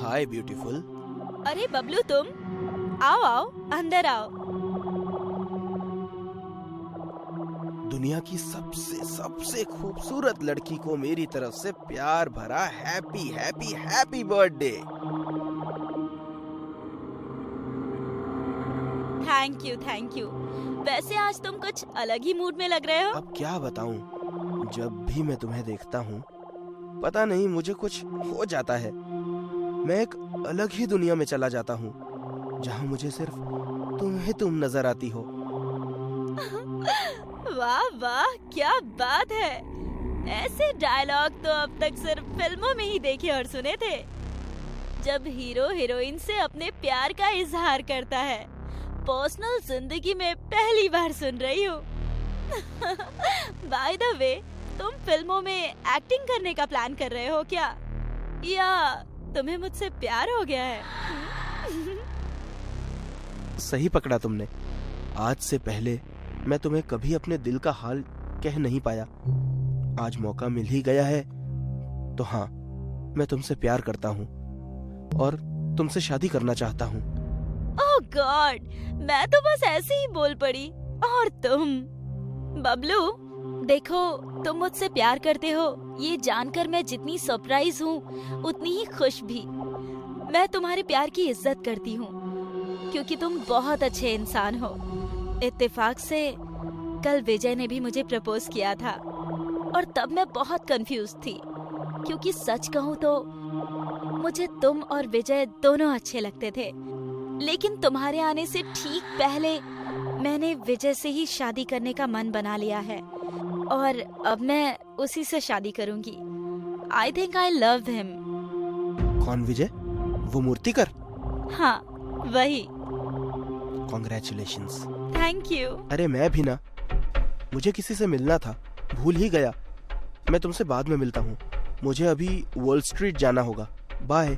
हाय beautiful. अरे बबलू, तुम आओ आओ, अंदर आओ। दुनिया की सबसे सबसे खूबसूरत लड़की को मेरी तरफ से प्यार भरा happy happy happy birthday. Thank you. वैसे आज तुम कुछ अलग ही मूड में लग रहे हो। अब क्या बताऊं, जब भी मैं तुम्हें देखता हूँ पता नहीं मुझे कुछ हो जाता है। मैं एक अलग ही दुनिया में चला जाता हूँ जहाँ मुझे सिर्फ तुम नजर आती हो। वाह वाह, क्या बात है। ऐसे डायलॉग तो अब तक सिर्फ फिल्मों में ही देखे और सुने थे, जब हीरो हीरोइन से अपने प्यार का इजहार करता है। पर्सनल जिंदगी में पहली बार सुन रही हूँ। बाय द वे, तुम फिल्मों में एक्टिंग करने का प्लान कर रहे हो क्या, या तुम्हें मुझसे प्यार हो गया है? सही पकड़ा तुमने। आज से पहले मैं तुम्हें कभी अपने दिल का हाल कह नहीं पाया। आज मौका मिल ही गया है तो हाँ, मैं तुमसे प्यार करता हूँ और तुमसे शादी करना चाहता हूँ। ओह गॉड, मैं तो बस ऐसे ही बोल पड़ी। और तुम बबलू, देखो, तुम मुझसे प्यार करते हो ये जानकर मैं जितनी सरप्राइज हूँ उतनी ही खुश भी। मैं तुम्हारे प्यार की इज्जत करती हूँ क्योंकि तुम बहुत अच्छे इंसान हो। इत्तेफाक से कल विजय ने भी मुझे प्रपोज किया था और तब मैं बहुत कंफ्यूज थी, क्योंकि सच कहूँ तो मुझे तुम और विजय दोनों अच्छे लगते थे। लेकिन तुम्हारे आने से ठीक पहले मैंने विजय से ही शादी करने का मन बना लिया है और अब मैं उसी से शादी करूंगी। I think I love him. कौन विजय? वो मूर्तिकर? हाँ, वही। कॉन्ग्रेचुलेशंस। Thank you. अरे मैं भी ना, मुझे किसी से मिलना था, भूल ही गया। मैं तुमसे बाद में मिलता हूँ, मुझे अभी वॉल स्ट्रीट जाना होगा। बाय।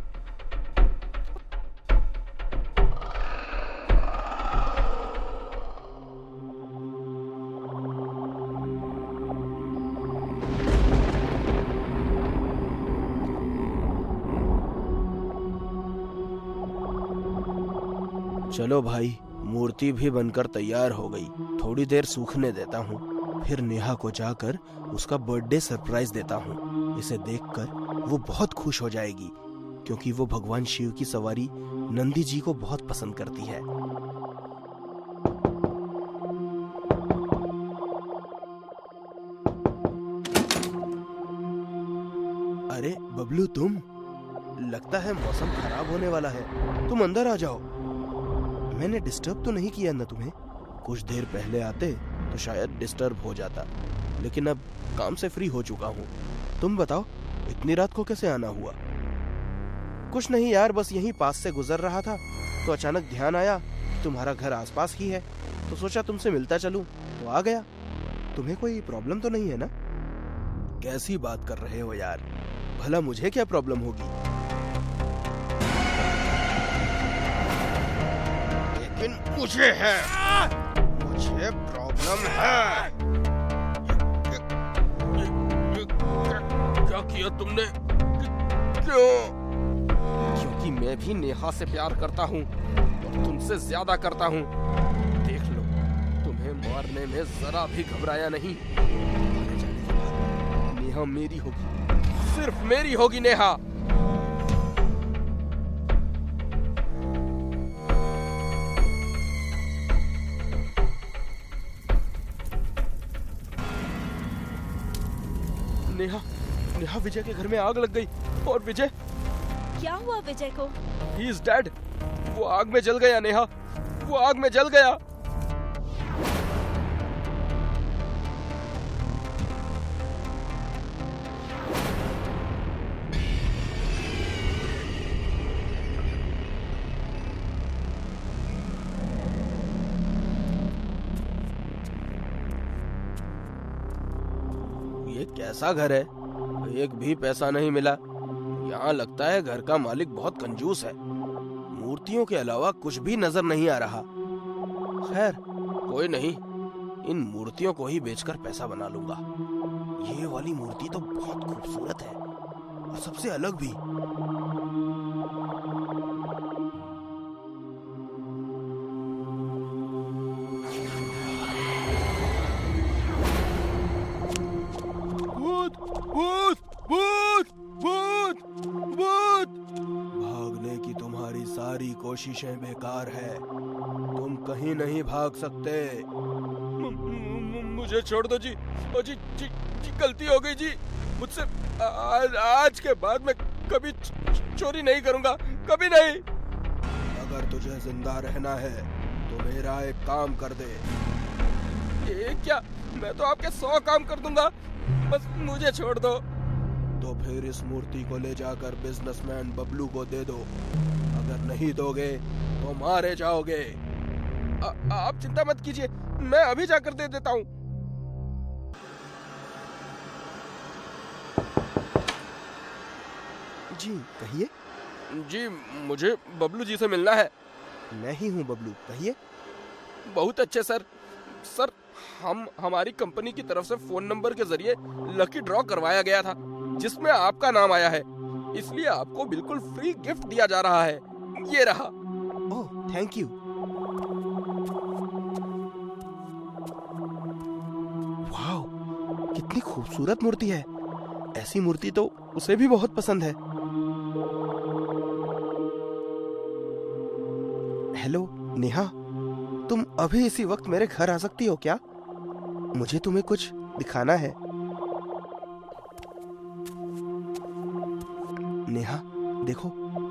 चलो भाई, मूर्ति भी बनकर तैयार हो गई। थोड़ी देर सूखने देता हूँ, फिर नेहा को जाकर उसका बर्थडे सरप्राइज देता हूँ। इसे देखकर वो बहुत खुश हो जाएगी क्योंकि वो भगवान शिव की सवारी नंदी जी को बहुत पसंद करती है। अरे बबलू, तुम? लगता है मौसम खराब होने वाला है, तुम अंदर आ जाओ। मैंने डिस्टर्ब तो नहीं किया ना तुम्हें? कुछ देर पहले आते तो शायद डिस्टर्ब हो जाता, लेकिन अब काम से फ्री हो चुका हूँ। तुम बताओ, इतनी रात को कैसे आना हुआ? कुछ नहीं यार, बस यहीं पास से गुजर रहा था तो अचानक ध्यान आया तुम्हारा घर आसपास ही है, तो सोचा तुमसे मिलता चलूं, तो आ गया। तुम्हें कोई प्रॉब्लम तो नहीं है ना? कैसी बात कर रहे हो यार, भला मुझे क्या प्रॉब्लम होगी? लेकिन मुझे प्रॉब्लम है। क्या किया तुमने? क्यों? क्योंकि मैं भी नेहा से प्यार करता हूँ और तुमसे ज्यादा करता हूँ। देख लो, तुम्हें मारने में जरा भी घबराया नहीं। मारे जाने के बाद नेहा मेरी होगी, सिर्फ मेरी होगी नेहा। नेहा विजय के घर में आग लग गई और विजय। क्या हुआ विजय को? He is dead। वो आग में जल गया नेहा, वो आग में जल गया। ये कैसा घर है? एक भी पैसा नहीं मिला। यहाँ लगता है घर का मालिक बहुत कंजूस है। मूर्तियों के अलावा कुछ भी नजर नहीं आ रहा। खैर कोई नहीं, इन मूर्तियों को ही बेचकर पैसा बना लूंगा। ये वाली मूर्ति तो बहुत खूबसूरत है और सबसे अलग भी। भूत भूत भूत भूत। भागने की तुम्हारी सारी कोशिशें बेकार है, तुम कहीं नहीं भाग सकते। मुझे छोड़ दो जी। ओ जी जी जी, गलती हो गई जी मुझसे। आज के बाद मैं कभी चोरी नहीं करूंगा, कभी नहीं। अगर तुझे जिंदा रहना है तो मेरा एक काम कर दे। ये क्या? मैं तो आपके 100 काम कर दूंगा, बस मुझे छोड़ दो। तो फिर इस मूर्ति को ले जाकर बिजनेसमैन बबलू को दे दो। अगर नहीं दोगे तो मारे जाओगे। आप चिंता मत कीजिए, मैं अभी जाकर दे देता हूँ। जी कहिए। जी मुझे बबलू जी से मिलना है। मैं ही हूँ बबलू, कहिए। बहुत अच्छे सर। सर हमारी कंपनी की तरफ से फोन नंबर के जरिए लकी ड्रॉ करवाया गया था जिसमें आपका नाम आया है, इसलिए आपको बिल्कुल फ्री गिफ्ट दिया जा रहा है। ये रहा। Oh thank you. वाह, कितनी खूबसूरत मूर्ति है। ऐसी मूर्ति तो उसे भी बहुत पसंद है। हेलो नेहा, तुम अभी इसी वक्त मेरे घर आ सकती हो क्या? मुझे तुम्हें कुछ दिखाना है। नेहा देखो,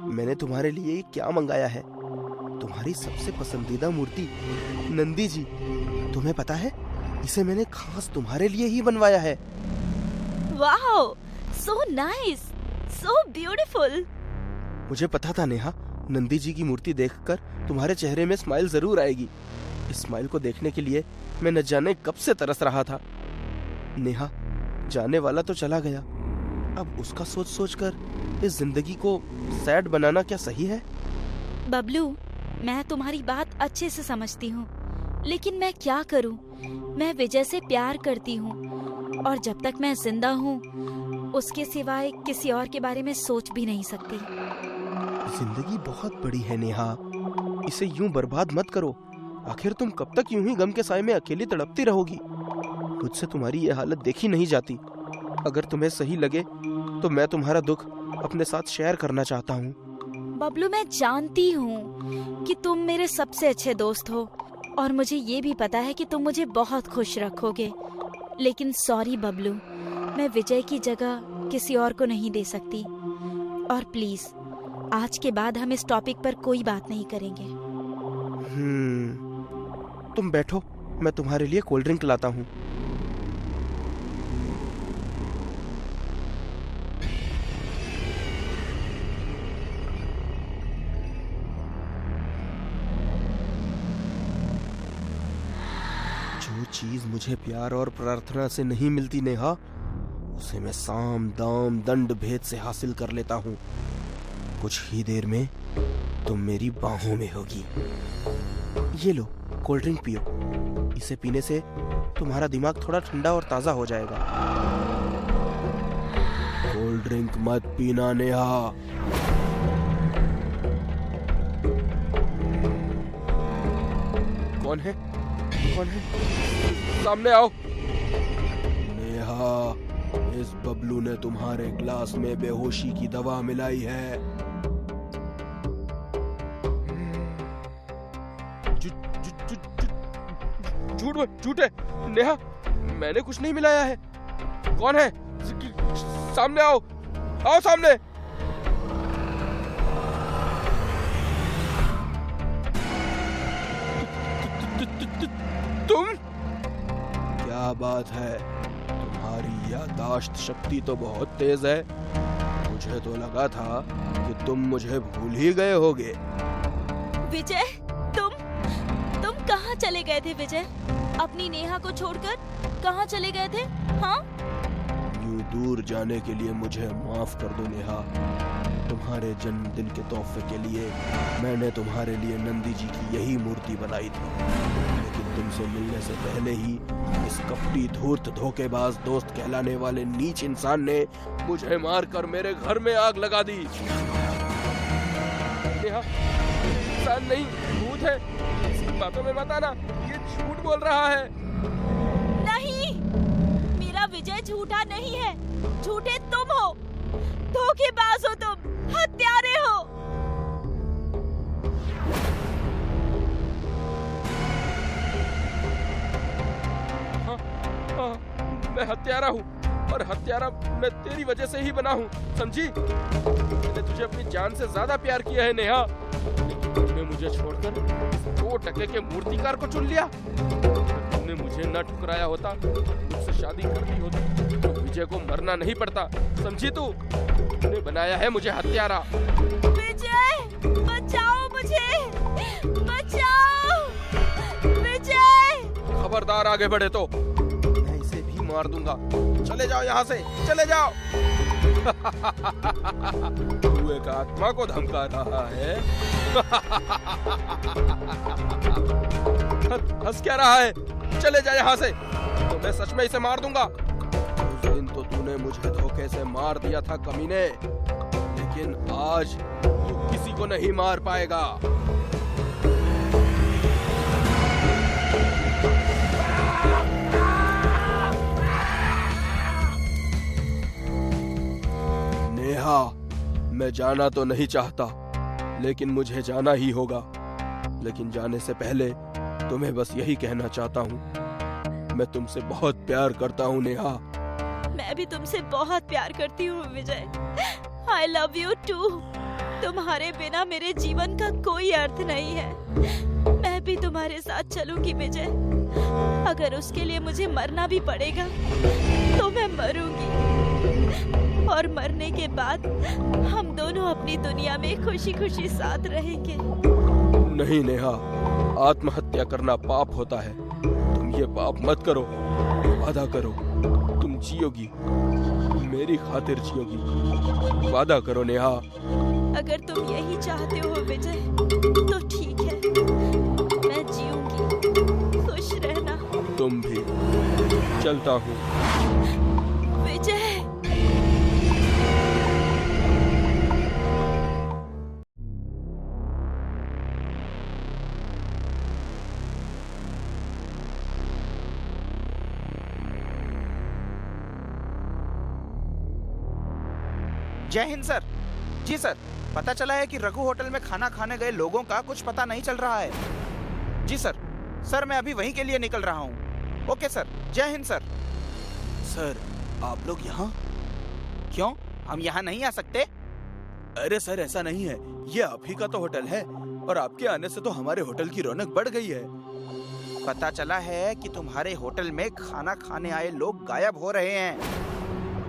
मैंने तुम्हारे लिए क्या मंगाया है। तुम्हारी सबसे पसंदीदा मूर्ति नंदी जी। तुम्हें पता है, इसे मैंने खास तुम्हारे लिए ही बनवाया है। Wow, so nice, so beautiful. मुझे पता था नेहा, नंदी जी की मूर्ति देखकर तुम्हारे चेहरे में स्माइल जरूर आएगी। इस स्माइल को देखने के लिए मैं न जाने कब से तरस रहा था। नेहा, जाने वाला तो चला गया, अब उसका सोच सोच कर इस जिंदगी को सैड बनाना क्या सही है? बबलू, मैं तुम्हारी बात अच्छे से समझती हूँ, लेकिन मैं क्या करूँ? मैं विजय से प्यार करती हूँ और जब तक मैं जिंदा हूँ उसके सिवाय किसी और के बारे में सोच भी नहीं सकती। जिंदगी बहुत बड़ी है नेहा, इसे यूं बर्बाद मत करो। आखिर तुम कब तक यूं ही गम के साए में अकेली तड़पती रहोगी? मुझसे तुम्हारी ये हालत देखी नहीं जाती। अगर तुम्हें सही लगे तो मैं तुम्हारा दुख अपने साथ शेयर करना चाहता हूँ। बबलू, मैं जानती हूँ कि तुम मेरे सबसे अच्छे दोस्त हो और मुझे ये भी पता है कि तुम मुझे बहुत खुश रखोगे, लेकिन सॉरी बबलू, मैं विजय की जगह किसी और को नहीं दे सकती। और प्लीज, आज के बाद हम इस टॉपिक पर कोई बात नहीं करेंगे। तुम बैठो, मैं तुम्हारे लिए कोल्ड ड्रिंक लाता हूँ। जो चीज मुझे प्यार और प्रार्थना से नहीं मिलती नेहा, उसे मैं साम दाम दंड भेद से हासिल कर लेता हूँ। कुछ ही देर में तुम मेरी बाहों में होगी। ये लो, कोल्ड ड्रिंक पियो। इसे पीने से तुम्हारा दिमाग थोड़ा ठंडा और ताजा हो जाएगा। कोल्ड ड्रिंक मत पीना नेहा। कौन है? कौन है? सामने आओ। नेहा, इस बबलू ने तुम्हारे ग्लास में बेहोशी की दवा मिलाई है। झूठ है नेहा, मैंने कुछ नहीं मिलाया है। कौन है? सामने आओ, आओ सामने। तुम? क्या बात है, तुम्हारी याददाश्त शक्ति तो बहुत तेज है। मुझे तो लगा था कि तुम मुझे भूल ही गए होगे। विजय, तुम कहाँ चले गए थे विजय? अपनी नेहा को छोड़कर कहाँ चले गए थे? हाँ? यूं दूर जाने के लिए मुझे माफ कर दो नेहा। तुम्हारे जन्मदिन के तोहफे के लिए मैंने तुम्हारे लिए नंदी जी की यही मूर्ति बनाई थी, लेकिन तुमसे मिलने से पहले ही इस कपटी, धूर्त, धोखेबाज दोस्त कहलाने वाले नीच इंसान ने मुझे मारकर मेरे घर में आग लगा दी। नेहा, इंसान नहीं, भूत है। बातों में मत आना, ये झूठ बोल रहा है। नहीं, मेरा विजय झूठा नहीं है, झूठे तुम हो, धोखेबाज हो तुम, हत्यारे हो। मैं हत्यारा हूँ और हत्यारा मैं तेरी वजह से ही बना हूँ, समझी? मैंने तुझे अपनी जान से ज्यादा प्यार किया है नेहा, लेकिन तुमने मुझे छोड़कर इस 2 टके के मूर्तिकार को चुन लिया। तुमने मुझे न ठुकराया होता, मुझसे शादी कर दी होती तो विजय को मरना नहीं पड़ता, समझी तू? तुमने बनाया है मुझे हत्यारा। विजय, बचाओ मुझे, बचाओ विजय। खबरदार आगे बढ़े तो मैं इसे भी मार दूंगा। चले जाओ यहाँ से, चले जाओ। तू एक आत्मा को धमका रहा है। हंस क्या रहा है? चले जा यहाँ से, तो मैं सच में इसे मार दूंगा। उस दिन तो तूने मुझे धोखे से मार दिया था कमीने, लेकिन आज तू किसी को नहीं मार पाएगा। नेहा, मैं जाना तो नहीं चाहता, लेकिन मुझे जाना ही होगा। लेकिन जाने से पहले तुम्हें बस यही कहना चाहता हूँ, मैं तुमसे बहुत प्यार करता हूँ नेहा। मैं भी तुमसे बहुत प्यार करती हूँ विजय। I love you too। तुम्हारे बिना मेरे जीवन का कोई अर्थ नहीं है। मैं भी तुम्हारे साथ चलूंगी विजय। अगर उसके लिए मुझे मरना भी पड़ेगा तो मैं मरूंगी, और मरने के बाद हम दोनों अपनी दुनिया में खुशी खुशी साथ रहेंगे। नहीं नेहा, आत्महत्या करना पाप होता है। तुम ये पाप मत करो। वादा करो, तुम जियोगी, मेरी खातिर जियोगी। वादा करो नेहा। अगर तुम यही चाहते हो विजय तो ठीक है, मैं जीऊंगी। खुश रहना। तुम भी। चलता हूँ। विजय। जय हिंद सर। जी सर, पता चला है कि रघु होटल में खाना खाने गए लोगों का कुछ पता नहीं चल रहा है। जी सर। सर मैं अभी वहीं के लिए निकल रहा हूँ। ओके सर, जय हिंद सर। सर, आप लोग यहाँ? क्यों, हम यहाँ नहीं आ सकते? अरे सर, ऐसा नहीं है, ये आप ही का तो होटल है और आपके आने से तो हमारे होटल की रौनक बढ़ गई है। पता चला है कि तुम्हारे होटल में खाना खाने आए लोग गायब हो रहे हैं।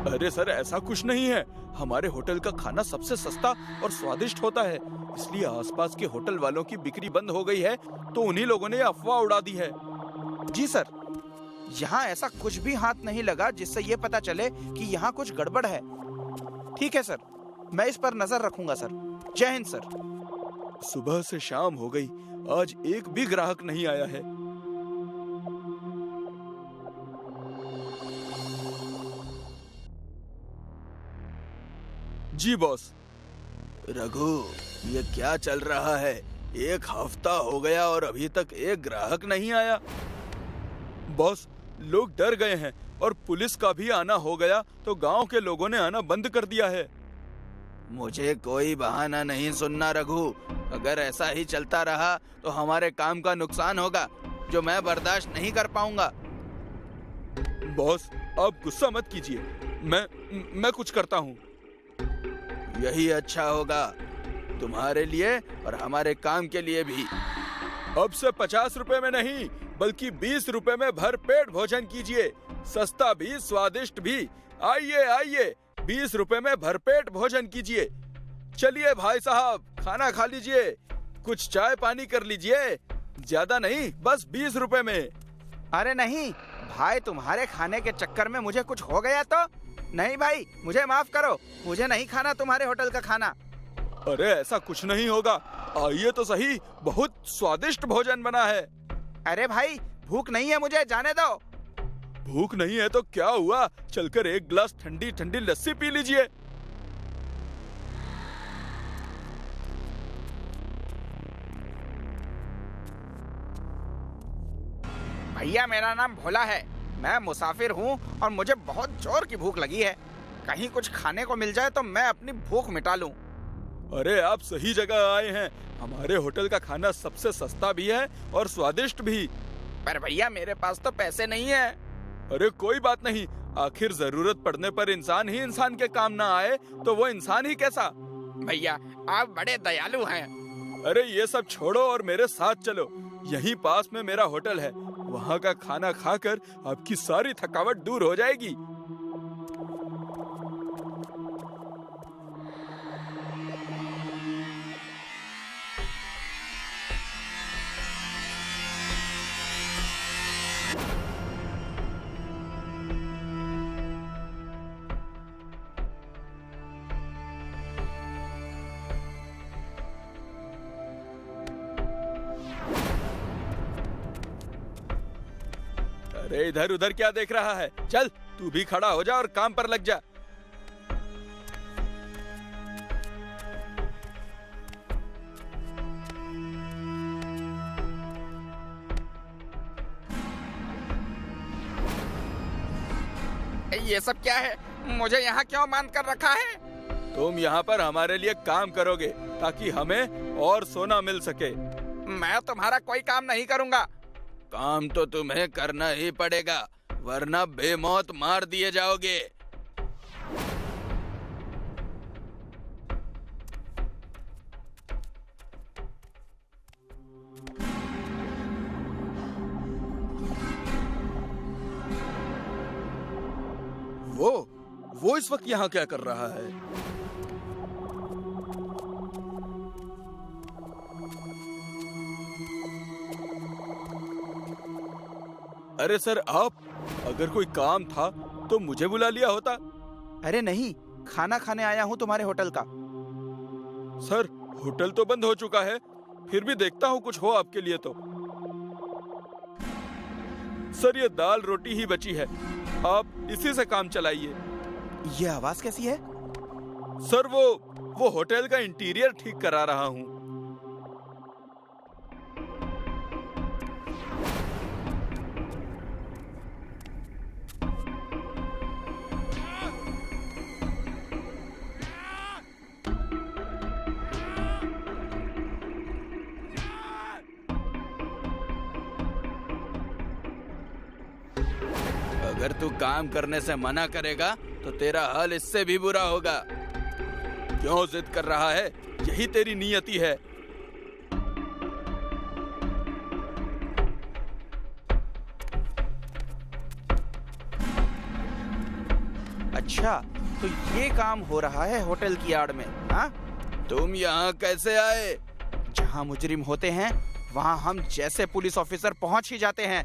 अरे सर, ऐसा कुछ नहीं है। हमारे होटल का खाना सबसे सस्ता और स्वादिष्ट होता है, इसलिए आसपास के होटल वालों की बिक्री बंद हो गई है, तो उन्हीं लोगों ने अफवाह उड़ा दी है। जी सर, यहाँ ऐसा कुछ भी हाथ नहीं लगा जिससे ये पता चले कि यहाँ कुछ गड़बड़ है। ठीक है सर, मैं इस पर नजर रखूंगा सर। जय हिंद सर। सुबह से शाम हो गई, आज एक भी ग्राहक नहीं आया है। जी बॉस। रघु, ये क्या चल रहा है? 1 हफ्ता हो गया और अभी तक एक ग्राहक नहीं आया। बॉस, लोग डर गए हैं और पुलिस का भी आना हो गया, तो गांव के लोगों ने आना बंद कर दिया है। मुझे कोई बहाना नहीं सुनना रघु। अगर ऐसा ही चलता रहा तो हमारे काम का नुकसान होगा, जो मैं बर्दाश्त नहीं कर पाऊंगा। बॉस, आप गुस्सा मत कीजिए, मैं कुछ करता हूँ। यही अच्छा होगा, तुम्हारे लिए और हमारे काम के लिए भी। अब से 50 रुपए में नहीं, बल्कि 20 रुपए में भर पेट भोजन कीजिए। सस्ता भी, स्वादिष्ट भी। आइए आइए, 20 रुपए में भरपेट भोजन कीजिए। चलिए भाई साहब, खाना खा लीजिए, कुछ चाय पानी कर लीजिए। ज्यादा नहीं, बस 20 रुपए में। अरे नहीं भाई, तुम्हारे खाने के चक्कर में मुझे कुछ हो गया तो? नहीं भाई, मुझे माफ करो, मुझे नहीं खाना तुम्हारे होटल का खाना। अरे ऐसा कुछ नहीं होगा, आइए तो सही, बहुत स्वादिष्ट भोजन बना है। अरे भाई, भूख नहीं है मुझे, जाने दो। भूख नहीं है तो क्या हुआ, चलकर 1 गिलास ठंडी ठंडी लस्सी पी लीजिए। भैया, मेरा नाम भोला है, मैं मुसाफिर हूँ और मुझे बहुत जोर की भूख लगी है। कहीं कुछ खाने को मिल जाए तो मैं अपनी भूख मिटा लूं। अरे आप सही जगह आए हैं। हमारे होटल का खाना सबसे सस्ता भी है और स्वादिष्ट भी। पर भैया मेरे पास तो पैसे नहीं है। अरे कोई बात नहीं, आखिर जरूरत पड़ने पर इंसान ही इंसान के काम ना आए तो वो इंसान ही कैसा। भैया आप बड़े दयालु हैं। अरे ये सब छोड़ो और मेरे साथ चलो। यहीं पास में मेरा होटल है, वहाँ का खाना खाकर आपकी सारी थकावट दूर हो जाएगी। अरे इधर उधर क्या देख रहा है? चल तू भी खड़ा हो जा और काम पर लग जा। ये सब क्या है? मुझे यहाँ क्यों बांध कर रखा है? तुम यहाँ पर हमारे लिए काम करोगे ताकि हमें और सोना मिल सके। मैं तुम्हारा कोई काम नहीं करूँगा। काम तो तुम्हें करना ही पड़ेगा, वरना बेमौत मार दिए जाओगे। वो इस वक्त यहाँ क्या कर रहा है? अरे सर आप, अगर कोई काम था तो मुझे बुला लिया होता। अरे नहीं, खाना खाने आया हूँ तुम्हारे होटल का। सर होटल तो बंद हो चुका है, फिर भी देखता हूँ कुछ हो आपके लिए तो। सर ये दाल रोटी ही बची है, आप इसी से काम चलाइए। ये आवाज कैसी है? सर वो होटल का इंटीरियर ठीक करा रहा हूँ। अगर तू काम करने से मना करेगा तो तेरा हाल इससे भी बुरा होगा। क्यों जिद कर रहा है? यही तेरी नियति है। अच्छा, तो ये काम हो रहा है होटल की आड़ में? हाँ, तुम यहाँ कैसे आए? जहाँ मुजरिम होते हैं वहाँ हम जैसे पुलिस ऑफिसर पहुँच ही जाते हैं।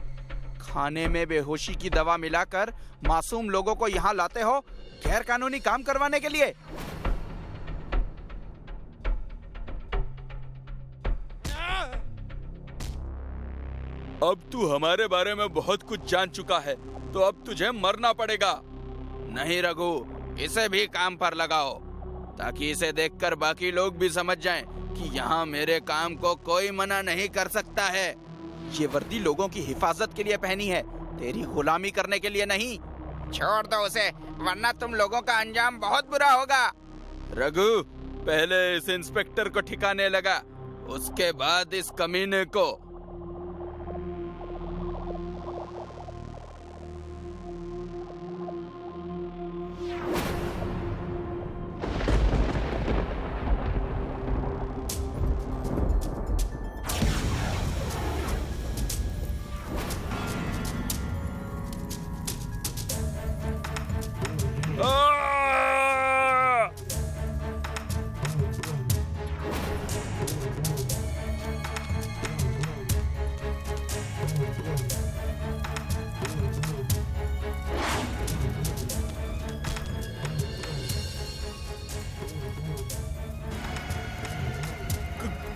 खाने में बेहोशी की दवा मिलाकर मासूम लोगों को यहाँ लाते हो गैर कानूनी काम करवाने के लिए। अब तू हमारे बारे में बहुत कुछ जान चुका है, तो अब तुझे मरना पड़ेगा। नहीं रघु, इसे भी काम पर लगाओ ताकि इसे देखकर बाकी लोग भी समझ जाएं कि यहाँ मेरे काम को कोई मना नहीं कर सकता है। ये वर्दी लोगों की हिफाजत के लिए पहनी है, तेरी गुलामी करने के लिए नहीं। छोड़ दो उसे, वरना तुम लोगों का अंजाम बहुत बुरा होगा। रघु, पहले इस इंस्पेक्टर को ठिकाने लगा, उसके बाद इस कमीने को।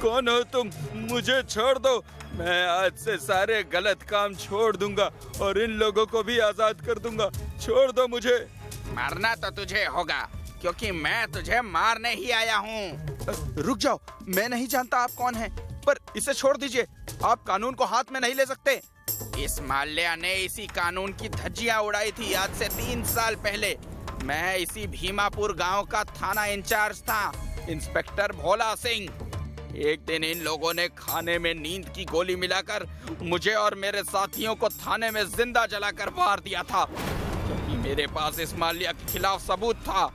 कौन हो तुम? मुझे छोड़ दो। मैं आज से सारे गलत काम छोड़ दूंगा और इन लोगों को भी आजाद कर दूंगा। छोड़ दो मुझे। मरना तो तुझे होगा, क्योंकि मैं तुझे मारने ही आया हूँ। रुक जाओ, मैं नहीं जानता आप कौन हैं, पर इसे छोड़ दीजिए। आप कानून को हाथ में नहीं ले सकते। इस माल्या ने इसी कानून की धज्जियां उड़ाई थी आज से 3 साल पहले। मैं इसी भीमापुर गांव का थाना इंचार्ज था, इंस्पेक्टर भोला सिंह। एक दिन इन लोगों ने खाने में नींद की गोली मिलाकर मुझे और मेरे साथियों को थाने में जिंदा जलाकर मार दिया था, क्योंकि मेरे पास इस माल्या के खिलाफ सबूत था।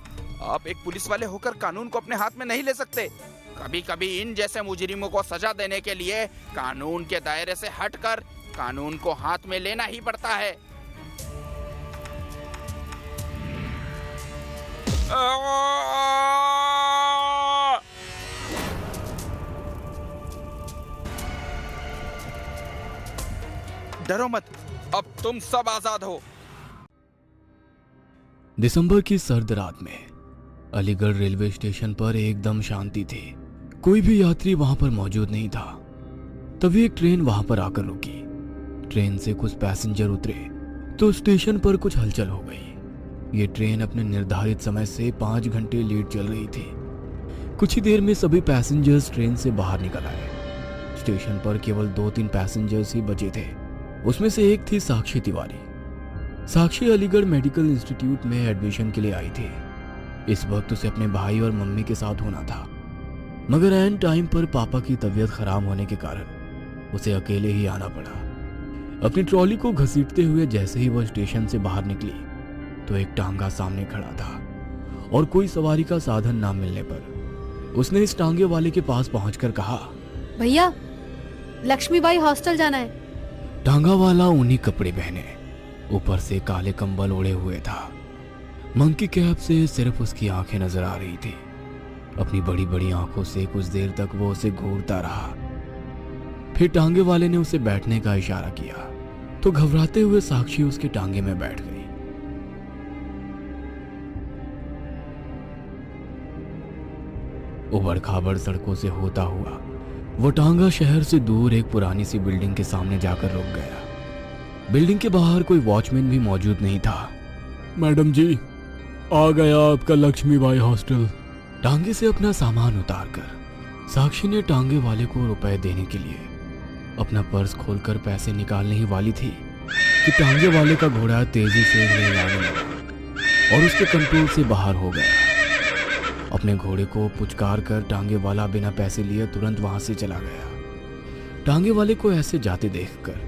आप एक पुलिस वाले होकर कानून को अपने हाथ में नहीं ले सकते। कभी कभी इन जैसे मुजरिमों को सजा देने के लिए कानून के दायरे से हटकर कानून को हाथ में लेना ही पड़ता है। डरो मत, अब तुम सब आजाद हो। दिसंबर की सर्द रात में अलीगढ़ रेलवे स्टेशन पर एकदम शांति थी। कोई भी यात्री वहां पर मौजूद नहीं था। तभी एक ट्रेन वहां पर आकर रुकी। ट्रेन से कुछ पैसेंजर उतरे तो स्टेशन पर कुछ हलचल हो गई। ये ट्रेन अपने निर्धारित समय से 5 घंटे लेट चल रही थी। कुछ ही देर में सभी पैसेंजर्स ट्रेन से बाहर निकल आए। स्टेशन पर केवल 2-3 पैसेंजर्स ही बचे थे। उसमें से एक थी साक्षी तिवारी। साक्षी अलीगढ़ मेडिकल इंस्टीट्यूट में एडमिशन के लिए आई थी। इस वक्त उसे अपने भाई और मम्मी के साथ होना था, मगर एन टाइम पर पापा की तबीयत खराब होने के कारण उसे अकेले ही आना पड़ा। अपनी ट्रॉली को घसीटते हुए जैसे ही वह स्टेशन से बाहर निकली तो एक टांगा सामने खड़ा था और कोई सवारी का साधन ना मिलने पर उसने इस टांगे वाले के पास पहुंचकर कहा, भैया लक्ष्मीबाई हॉस्टल जाना है। टांगा वाला ऊनी कपड़े पहने, ऊपर से काले कंबल ओढ़े हुए था। मंकी कैप से सिर्फ उसकी आंखें नजर आ रही थी। अपनी बड़ी बड़ी आंखों से कुछ देर तक वो उसे घूरता रहा। फिर टांगे वाले ने उसे बैठने का इशारा किया तो घबराते हुए साक्षी उसके टांगे में बैठ गई। उबड़ खाबड़ सड़कों से होता हुआ वो टांगा शहर से दूर एक पुरानी सी बिल्डिंग के सामने जाकर रुक गया। बिल्डिंग के बाहर कोई वॉचमैन भी मौजूद नहीं था। मैडम जी, आ गया आपका लक्ष्मीबाई हॉस्टल। टांगे से अपना सामान उतारकर साक्षी ने टांगे वाले को रुपए देने के लिए अपना पर्स खोलकर पैसे निकालने ही वाली थी कि टांगे वाले का घोड़ा तेजी से हिलने लगा और उसके कंट्रोल से बाहर हो गया। अपने घोड़े को पुचकार कर टांगे वाला बिना पैसे लिए तुरंत वहां से चला गया। टांगे वाले को ऐसे जाते देखकर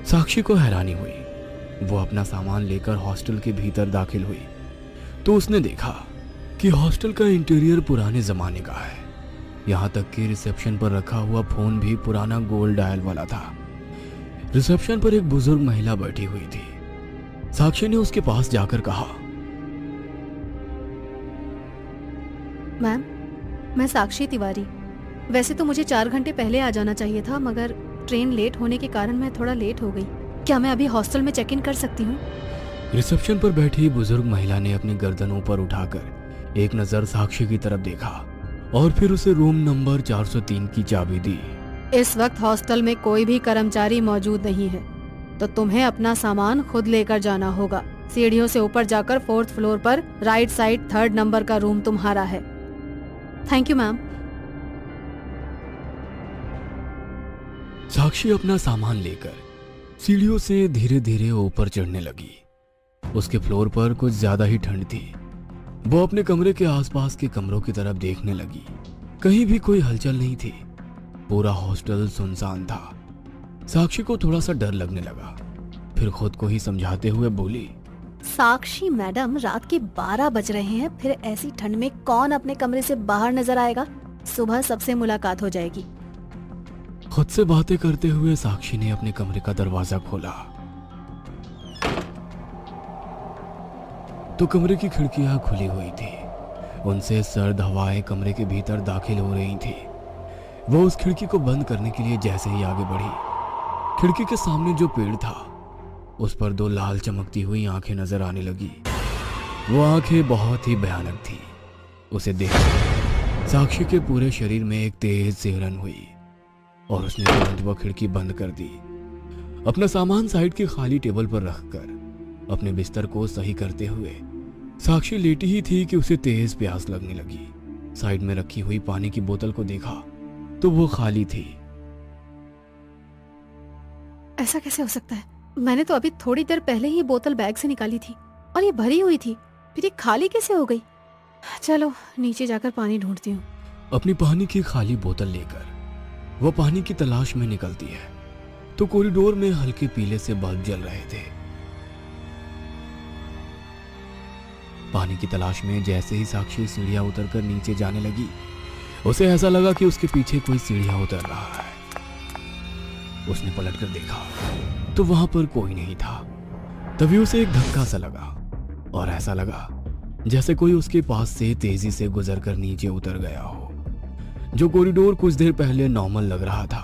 साक्षी को हैरानी हुई। वो अपना सामान लेकर हॉस्टल के भीतर दाखिल हुई तो उसने देखा कि हॉस्टल का इंटीरियर पुराने जमाने का है। यहाँ तक कि रिसेप्शन पर रखा हुआ फोन भी पुराना गोल्ड डायल वाला था। रिसेप्शन पर एक बुजुर्ग महिला बैठी हुई थी। साक्षी ने उसके पास जाकर कहा, मैम, मैं साक्षी तिवारी। वैसे तो मुझे 4 घंटे पहले आ जाना चाहिए था, मगर ट्रेन लेट होने के कारण मैं थोड़ा लेट हो गई। क्या मैं अभी हॉस्टल में चेक इन कर सकती हूँ? रिसेप्शन पर बैठी बुजुर्ग महिला ने अपनी गर्दन ऊपर उठाकर एक नजर साक्षी की तरफ देखा और फिर उसे रूम नंबर 403 की चाबी दी। इस वक्त हॉस्टल में कोई भी कर्मचारी मौजूद नहीं है, तो तुम्हें अपना सामान खुद लेकर जाना होगा। सीढ़ियों से ऊपर जाकर 4th फ्लोर पर राइट साइड 3rd नंबर का रूम तुम्हारा है। Thank you ma'am. साक्षी अपना सामान लेकर सीढ़ियों से धीरे धीरे ऊपर चढ़ने लगी। उसके फ्लोर पर कुछ ज्यादा ही ठंड थी। वो अपने कमरे के आसपास के कमरों की तरफ देखने लगी। कहीं भी कोई हलचल नहीं थी। पूरा हॉस्टल सुनसान था। साक्षी को थोड़ा सा डर लगने लगा। फिर खुद को ही समझाते हुए बोली, साक्षी मैडम, रात के 12 बज रहे हैं, फिर ऐसी ठंड में कौन अपने कमरे से बाहर नजर आएगा? सुबह सबसे मुलाकात हो जाएगी। खुद से बातें करते हुए साक्षी ने अपने कमरे का दरवाजा खोला तो कमरे की खिड़कियां खुली हुई थी। उनसे सर्द हवाएं कमरे के भीतर दाखिल हो रही थी। वो उस खिड़की को बंद करने के लिए जैसे ही आगे बढ़ी, खिड़की के सामने जो पेड़ था उस पर 2 लाल चमकती हुई आंखें नजर आने लगी। वो आंखें बहुत ही भयानक थी। उसे देखकर साक्षी के पूरे शरीर में एक तेज सिहरन हुई और उसने तुरंत वह खिड़की बंद कर दी। अपना सामान साइड की खाली टेबल पर रखकर अपने बिस्तर को सही करते हुए साक्षी लेटी ही थी कि उसे तेज प्यास लगने लगी। साइड में रखी हुई पानी की बोतल को देखा तो वो खाली थी। ऐसा कैसे हो सकता है? मैंने तो अभी थोड़ी देर पहले ही बोतल बैग से निकाली थी और ये भरी हुई थी, फिर ये खाली कैसे हो गई? चलो नीचे जाकर पानी ढूंढती हूँ। अपनी पानी की खाली बोतल लेकर वो पानी की तलाश में निकलती है तो कॉरिडोर में हल्के पीले से बल्ब जल रहे थे। पानी की तलाश में जैसे ही साक्षी सीढ़ियां उतरकर नीचे जाने लगी, उसे ऐसा लगा कि उसके पीछे कोई सीढ़ियां उतर रहा है। उसने पलटकर देखा तो वहां पर कोई नहीं था। तभी उसे एक धक्का सा लगा और ऐसा लगा जैसे कोई उसके पास से तेजी से गुजरकर नीचे उतर गया हो। जो कॉरिडोर कुछ देर पहले नॉर्मल लग रहा था,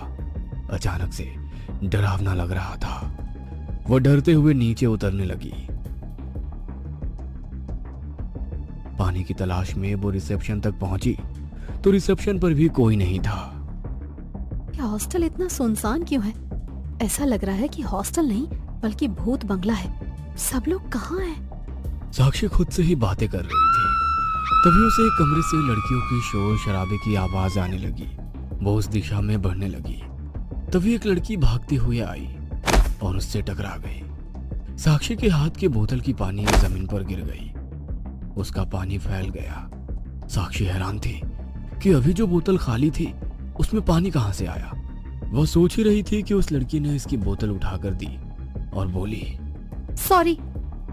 अचानक से डरावना लग रहा था। वो डरते हुए नीचे उतरने लगी। पानी की तलाश में वो रिसेप्शन तक पहुंची तो रिसेप्शन पर भी कोई नहीं था। ये हॉस्टल इतना सुनसान क्यों है? ऐसा लग रहा है कि हॉस्टल नहीं बल्कि भूत बंगला है। सब लोग कहाँ हैं? साक्षी खुद से ही बातें कर रही थी। तभी उसे एक कमरे से लड़कियों की शोर शराबे की आवाज आने लगी। वो उस दिशा में बढ़ने लगी। तभी एक लड़की भागती हुई आई और उससे टकरा गई। साक्षी के हाथ की बोतल की पानी जमीन पर गिर गई। उसका पानी फैल गया। साक्षी हैरान थी कि अभी जो बोतल खाली थी उसमें पानी कहां से आया। वो सोच ही रही थी कि उस लड़की ने इसकी बोतल उठाकर दी और बोली, सॉरी।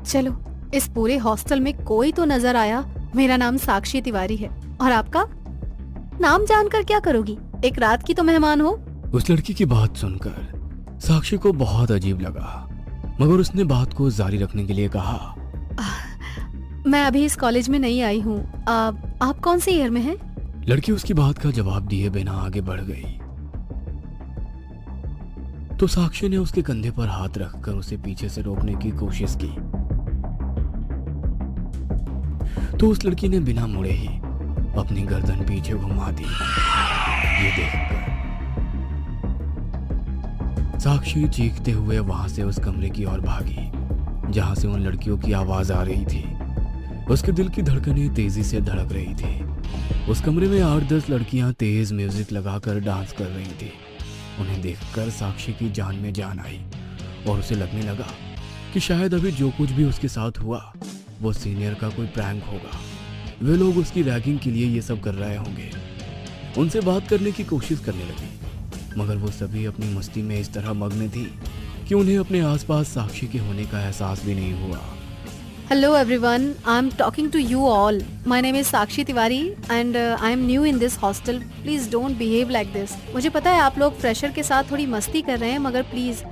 चलो, इस पूरे हॉस्टल में कोई तो नजर आया। मेरा नाम साक्षी तिवारी है। और आपका नाम जानकर क्या करोगी? एक रात की तो मेहमान हो। उस लड़की की बात सुनकर साक्षी को बहुत अजीब लगा, मगर उसने बात को जारी रखने के लिए कहा, मैं अभी इस कॉलेज में नहीं आई हूँ। आप कौन से ईयर में हैं? लड़की उसकी बात का जवाब दिए बिना आगे बढ़ गई तो साक्षी ने उसके कंधे पर हाथ रखकर उसे पीछे से रोकने की कोशिश की तो उस लड़की ने बिना मुड़े ही अपनी गर्दन पीछे घुमा दी। ये देखकर साक्षी चीखते हुए वहां से उस कमरे की ओर भागी जहां से उन लड़कियों की आवाज आ रही थी। उसके दिल की धड़कनें तेजी से धड़क रही थी। उस कमरे में 8-10 लड़कियां तेज म्यूजिक लगाकर डांस कर रही थी। उन्हें देखकर साक्षी की जान में जान आई और उसे लगने लगा कि शायद अभी जो कुछ भी उसके साथ हुआ वो सीनियर का कोई प्रैंक होगा। वे लोग उसकी रैगिंग के लिए ये सब कर रहे होंगे। उनसे बात करने की कोशिश करने लगी, मगर वो सभी अपनी मस्ती में इस तरह मग्न थी कि उन्हें अपने आसपास साक्षी के होने का एहसास भी नहीं हुआ। Hello everyone, I'm talking to you all. My name is Sakshi Tiwari and I am new in this hostel. Please don't behave like this. मुझे पता है आप लोग फ्रेशर के साथ थोड़ी मस्ती कर रहे हैं, मगर प्लीज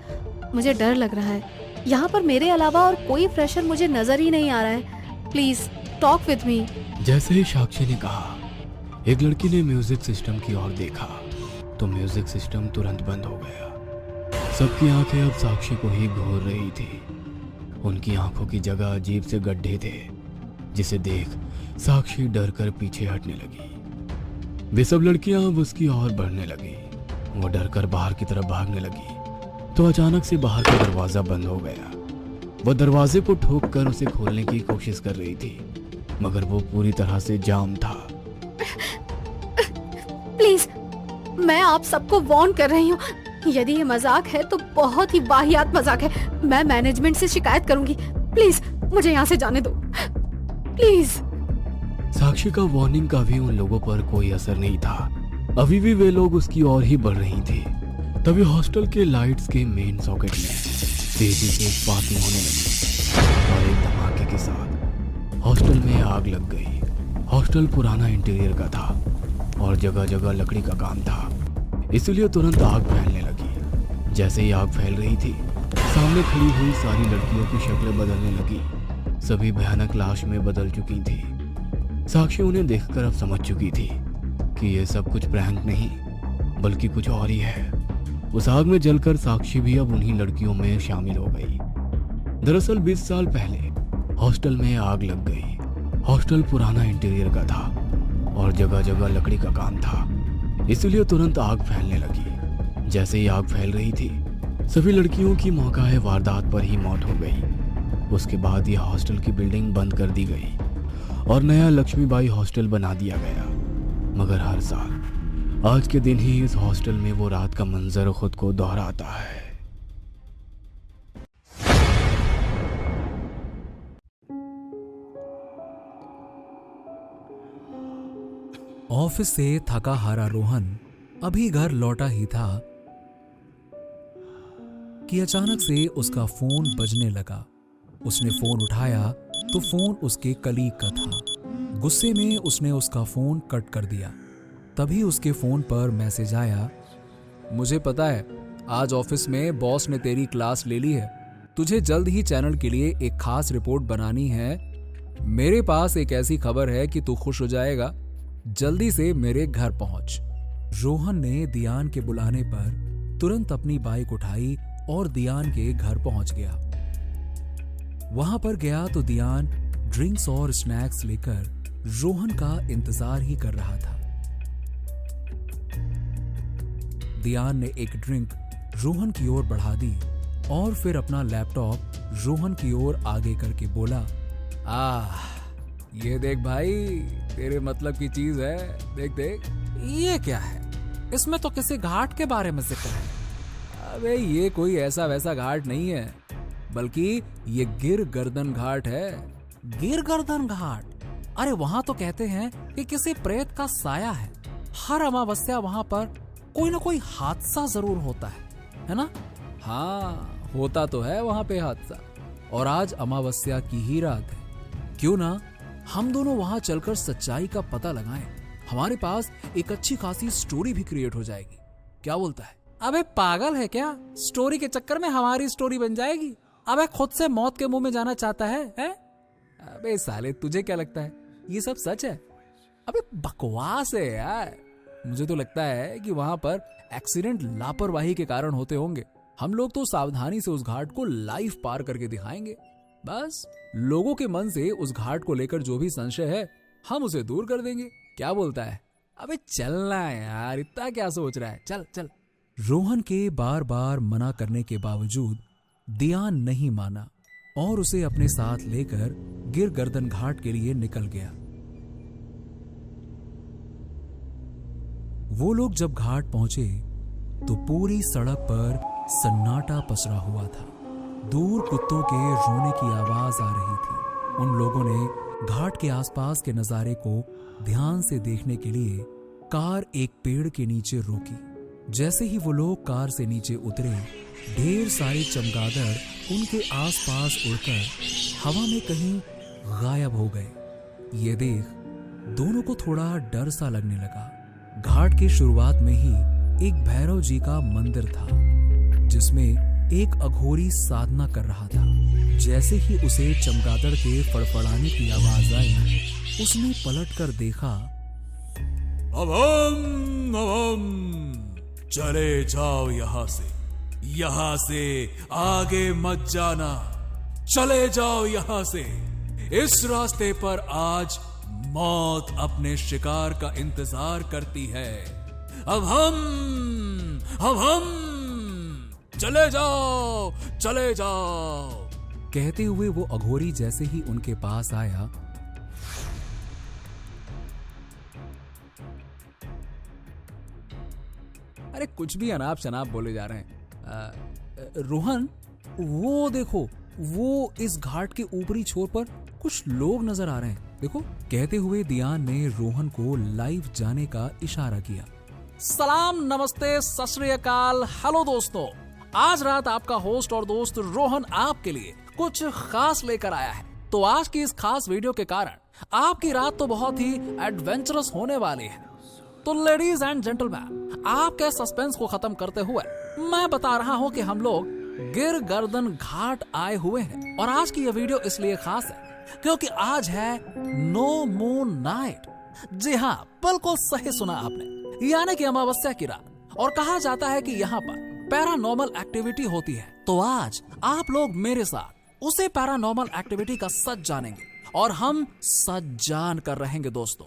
मुझे डर लग रहा है। यहाँ पर मेरे अलावा और कोई फ्रेशर मुझे नजर ही नहीं आ रहा है। Please talk with me. जैसे ही साक्षी ने कहा, एक लड़की ने म्यूजिक सिस्टम की ओर देखा तो म्यूजिक सिस्टम तुरंत बंद हो गया। सबकी आंखें अब साक्षी को ही घूर रही थी। उनकी आंखों की जगह अजीब से गड्ढे थे, जिसे देख साक्षी डर कर पीछे हटने लगी। वे सब लड़कियां अब उसकी ओर बढ़ने लगी। वो डर कर बाहर की तरफ भागने लगी तो अचानक से बाहर का दरवाजा बंद हो गया। वो दरवाजे को ठोक कर उसे खोलने की कोशिश कर रही थी, मगर वो पूरी तरह से जाम था। प्लीज, मैं आप सबको वार्न कर रही हूँ, यदि ये मजाक है तो बहुत ही वाहियात मजाक है। मैं मैनेजमेंट से शिकायत करूंगी। प्लीज मुझे यहाँ से जाने दो, प्लीज। साक्षी का वार्निंग का भी उन लोगों पर कोई असर नहीं था। अभी भी वे लोग उसकी ओर ही बढ़ रही थी। तभी हॉस्टल के लाइट्स के मेन सॉकेट में तेजी से स्पार्किंग होने लगी और एक धमाके के साथ हॉस्टल में आग लग गई। हॉस्टल पुराना इंटीरियर का था और जगह जगह लकड़ी का काम था, इसलिए तुरंत आग फैलने लगी। जैसे ही आग फैल रही थी, सामने खड़ी हुई सारी लड़कियों की शक्लें बदलने लगी। सभी भयानक लाश में बदल चुकी थी। साक्षी उन्हें देखकर अब समझ चुकी थी कि ये सब कुछ प्रैंक नहीं बल्कि कुछ और ही है। उस आग में जलकर साक्षी भी अब उन्हीं लड़कियों में शामिल हो गई। दरअसल 20 साल पहले हॉस्टल में आग लग गई। हॉस्टल पुराना इंटीरियर का था और जगह जगह लकड़ी का काम था, इसलिए तुरंत आग फैलने लगी। जैसे ही आग फैल रही थी, सभी लड़कियों की मौका वारदात पर ही मौत हो गई। उसके बाद यह हॉस्टल की बिल्डिंग बंद कर दी गई और नया लक्ष्मीबाई हॉस्टल बना दिया गया। मगर हर साल आज के दिन ही इस हॉस्टल में वो रात का मंजर खुद को दोहराता है। ऑफिस से थका हारा रोहन अभी घर लौटा ही था कि अचानक से उसका फोन बजने लगा। उसने फोन उठाया तो फोन उसके कलीग का था। गुस्से में उसने उसका फोन कट कर दिया। तभी उसके फोन पर मैसेज आया, मुझे पता है आज ऑफिस में बॉस ने तेरी क्लास ले ली है। तुझे जल्द ही चैनल के लिए एक खास रिपोर्ट बनानी है। मेरे पास एक ऐसी खबर है कि तू खुश हो जाएगा। जल्दी से मेरे घर पहुंच। रोहन ने दियान के बुलाने पर तुरंत अपनी बाइक उठाई और दियान के घर पहुंच गया। वहां पर गया तो दियान ड्रिंक्स और स्नैक्स लेकर रोहन का इंतजार ही कर रहा था। दियान ने एक ड्रिंक रोहन की ओर बढ़ा दी और फिर अपना लैपटॉप रोहन की ओर आगे करके बोला, ये देख भाई, तेरे मतलब की चीज है, देख देख। ये क्या है? इसमें तो किसी घाट के बारे में जिक्र है। अबे ये कोई ऐसा वैसा घाट नहीं है, बल्कि ये गिर गर्दन घाट है। गिर गर्दन घाट? अरे वहां तो कहते हैं कि किसी प्रेत का साया है। हर अमावस्या वहां पर कोई ना कोई हादसा जरूर होता है ना? हाँ, होता तो है वहां पे हादसा, और आज अमावस्या की ही रात है। क्यों ना हम दोनों वहां चलकर सच्चाई का पता लगाएं। हमारे पास एक अच्छी खासी स्टोरी भी क्रिएट हो जाएगी। क्या बोलता है? अबे पागल है क्या? स्टोरी के चक्कर में हमारी स्टोरी बन जाएगी। अबे खुद से मौत के मुंह में जाना चाहता है? अबे साले, तुझे क्या लगता है ये सब सच है? अबे बकवास है यार। मुझे तो लगता है कि वहां पर एक्सीडेंट लापरवाही के कारण होते होंगे। हम लोग तो सावधानी से उस घाट को लाइव पार करके दिखाएंगे। बस लोगों के मन से उस घाट को लेकर जो भी संशय है हम उसे दूर कर देंगे। क्या बोलता है? अबे चलना यार, इतना क्या सोच रहा है? चल चल। रोहन के बार बार मना करने के बावजूद दियान नहीं माना और उसे अपने साथ लेकर गिर गर्दन घाट के लिए निकल गया। वो लोग जब घाट पहुंचे तो पूरी सड़क पर सन्नाटा पसरा हुआ था। दूर कुत्तों के रोने की आवाज आ रही थी। उन लोगों ने घाट के आसपास के नजारे को ध्यान से देखने के लिए कार एक पेड़ के नीचे रोकी। जैसे ही वो लोग कार से नीचे उतरे, ढेर सारे चमगादड़ उनके आसपास उड़कर हवा में कहीं गायब हो गए। ये देख दोनों को थोड़ा डर सा लगने लगा। घाट की शुरुआत में ही एक भैरव जी का मंदिर था, जिसमें एक अघोरी साधना कर रहा था। जैसे ही उसे चमगादड़ के फड़फड़ाने की आवाज आई, उसने पलटकर देखा। अभम, चले जाओ यहाँ से आगे मत जाना। चले जाओ यहाँ से। इस रास्ते पर आज मौत अपने शिकार का इंतजार करती है। अब हम चले जाओ, चले जाओ। कहते हुए वो अघोरी जैसे ही उनके पास आया, अरे कुछ भी अनाप शनाप बोले जा रहे हैं। रोहन, वो देखो, वो इस घाट के ऊपरी छोर पर कुछ लोग नजर आ रहे हैं। देखो। कहते हुए दियान ने रोहन को लाइव जाने का इशारा किया। सलाम, नमस्ते, सत श्री अकाल, हेलो दोस्तों। आज रात आपका होस्ट और दोस्त रोहन आपके लिए कुछ खास लेकर आया है। तो आज की इस खास वीडियो के कारण आपकी रात तो बहुत ही एडवेंचरस होने वाली है। तो लेडीज एंड जेंटलमैन, आपके सस्पेंस को खत्म करते हुए मैं बता रहा हूँ कि हम लोग गिर गर्दन घाट आए हुए हैं। और आज की यह वीडियो इसलिए खास है क्योंकि आज है नो मून नाइट। जी हाँ, बिल्कुल सही सुना आपने, यानी कि अमावस्या की रात। और कहा जाता है कि यहाँ पर पैरानॉर्मल एक्टिविटी होती है। तो आज आप लोग मेरे साथ उसे पैरानॉर्मल एक्टिविटी का सच जानेंगे और हम सच जान कर रहेंगे दोस्तों।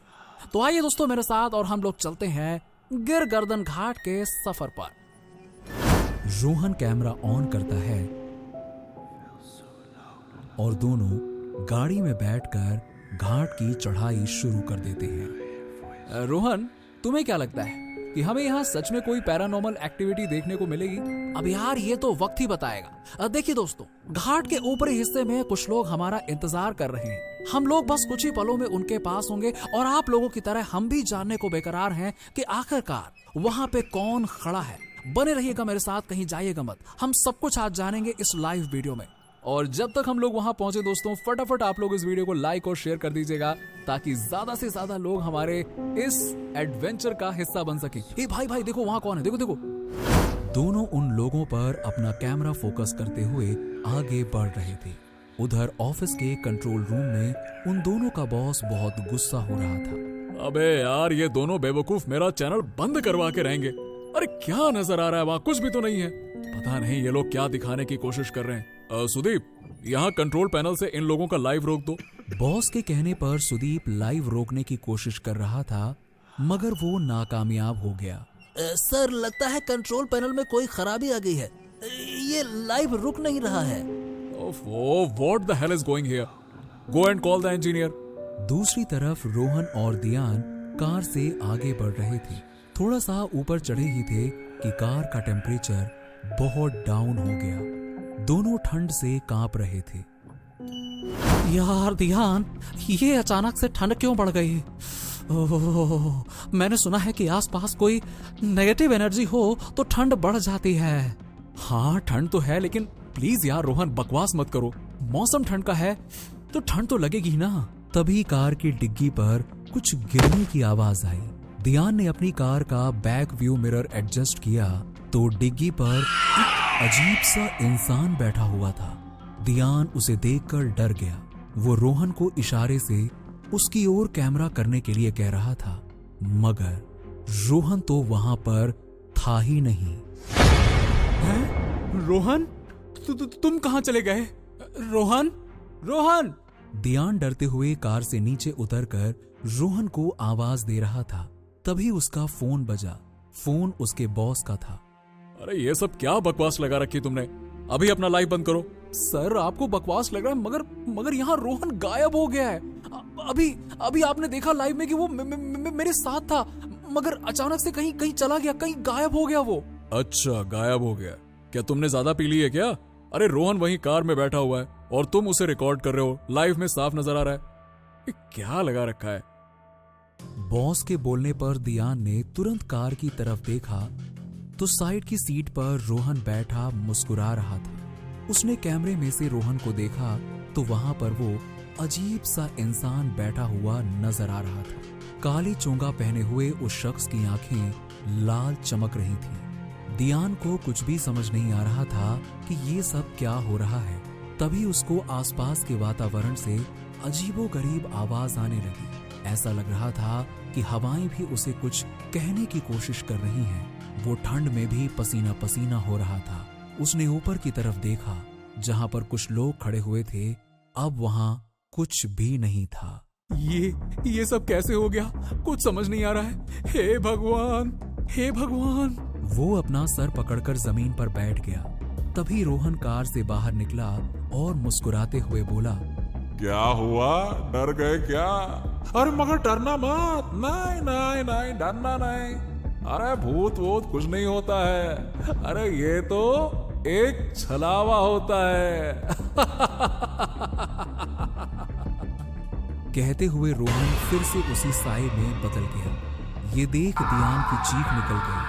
तो आइए दोस्तों मेरे साथ और हम लोग चलते हैं गिर गर्दन घाट के सफर पर। रोहन कैमरा ऑन करता है और दोनों गाड़ी में बैठकर घाट की चढ़ाई शुरू कर देते हैं। रोहन, तुम्हें क्या लगता है कि हमें यहाँ सच में कोई पैरानॉर्मल एक्टिविटी देखने को मिलेगी? अब यार ये तो वक्त ही बताएगा। देखिए दोस्तों, घाट के ऊपरी हिस्से में कुछ लोग हमारा इंतजार कर रहे हैं। हम लोग बस कुछ ही पलों में उनके पास होंगे और आप लोगों की तरह हम भी जानने को बेकरार हैं कि आखिरकार वहाँ पे कौन खड़ा है। बने रहिएगा मेरे साथ, कहीं जाइएगा मत। हम सब कुछ आज जानेंगे इस लाइव वीडियो में। और जब तक हम लोग वहां पहुंचे दोस्तों, फटाफट आप लोग इस वीडियो को लाइक और शेयर कर दीजिएगा ताकि ज्यादा से ज्यादा लोग हमारे इस एडवेंचर का हिस्सा बन सके। ए भाई देखो वहां कौन है, देखो देखो। दोनों उन लोगों पर अपना कैमरा फोकस करते हुए आगे बढ़ रहे थे। उधर ऑफिस के कंट्रोल रूम में उन दोनों का बॉस बहुत गुस्सा हो रहा था। अबे यार, ये दोनों बेवकूफ मेरा चैनल बंद करवा के रहेंगे। अरे क्या नजर आ रहा है वहाँ? कुछ भी तो नहीं है। पता नहीं ये लोग क्या दिखाने की कोशिश कर रहे हैं। सुदीप, यहाँ कंट्रोल पैनल से इन लोगों का लाइव रोक दो। बॉस के कहने पर सुदीप लाइव रोकने की कोशिश कर रहा था, मगर वो नाकामयाब हो गया। सर, लगता है कंट्रोल पैनल में कोई खराबी आ गई है। ये लाइव रुक नहीं रहा है। What the hell is going here? Go and call the engineer. दूसरी तरफ रोहन और दियान कार से आगे बढ़ रहे थे। थोड़ा सा ऊपर चढ़े ही थे कि कार का टेम्परेचर बहुत डाउन हो गया। दोनों ठंड से कांप रहे थे। यार ध्यान, ये अचानक से ठंड क्यों बढ़ गई? ओह, मैंने सुना है कि आसपास कोई नेगेटिव एनर्जी हो तो ठंड बढ़ जाती है। हाँ, ठंड तो है, लेकिन प्लीज यार रोहन, बकवास मत करो। मौसम ठंड का है तो ठंड तो लगेगी ना। तभी कार की डिग्गी पर कुछ गिरने की आवाज आई। दियान ने अपनी कार का बैक व्यू मिरर एडजस्ट किया तो डिग्गी पर एक अजीब सा इंसान बैठा हुआ था। दियान उसे देखकर डर गया। वो रोहन को इशारे से उसकी ओर कैमरा करने के लिए कह रहा था, मगर रोहन तो वहां पर था ही नहीं। हैं? रोहन, तुम कहां चले गए? रोहन, रोहन! दियान डरते हुए कार से नीचे उतरकर रोहन को आवाज दे रहा था। तभी उसका फोन बजा। फोन उसके बॉस का था। अरे ये सब क्या बकवास लगा रखी तुमने? अभी अपना लाइव बंद करो। सर, आपको बकवास लग रहा है, मगर यहाँ रोहन गायब हो गया है। अभी आपने देखा लाइव में कि वो मेरे साथ था, मगर अचानक से कहीं चला गया, कहीं गायब हो गया वो। अच्छा, गायब हो गया। क्या तुमने ज्यादा पी ली है क्या? अरे रोहन वहीं कार में बैठा हुआ है और तुम उसे रिकॉर्ड कर रहे हो। लाइव में साफ नजर आ रहा है। ये क्या लगा रखा है? बॉस के बोलने पर दियान ने तुरंत कार की तरफ देखा तो साइड की सीट पर रोहन बैठा मुस्कुरा रहा था। उसने कैमरे में से रोहन को देखा तो वहां पर वो अजीब सा इंसान बैठा हुआ नजर आ रहा था। काली चोंगा पहने हुए उस शख्स की आंखें लाल चमक रही थी। दियान को कुछ भी समझ नहीं आ रहा था कि ये सब क्या हो रहा है। तभी उसको आसपास के वातावरण से अजीबोगरीब आवाज आने लगी। ऐसा लग रहा था कि हवाएं भी उसे कुछ कहने की कोशिश कर रही हैं। वो ठंड में भी पसीना पसीना हो रहा था। उसने ऊपर की तरफ देखा जहां पर कुछ लोग खड़े हुए थे। अब वहां कुछ भी नहीं था। ये सब कैसे हो गया? कुछ समझ नहीं आ रहा है। हे भगवान, हे भगवान! वो अपना सर पकड़कर जमीन पर बैठ गया। तभी रोहन कार से बाहर निकला और मुस्कुराते हुए बोला, क्या हुआ? डर गए क्या? अरे मगर डरना मत। नहीं नहीं नहीं, डरना नहीं। अरे भूत वूत कुछ नहीं होता है। अरे ये तो एक छलावा होता है। कहते हुए रोहन फिर से उसी साए में बदल गया। ये देख दियान की चीख निकल गई।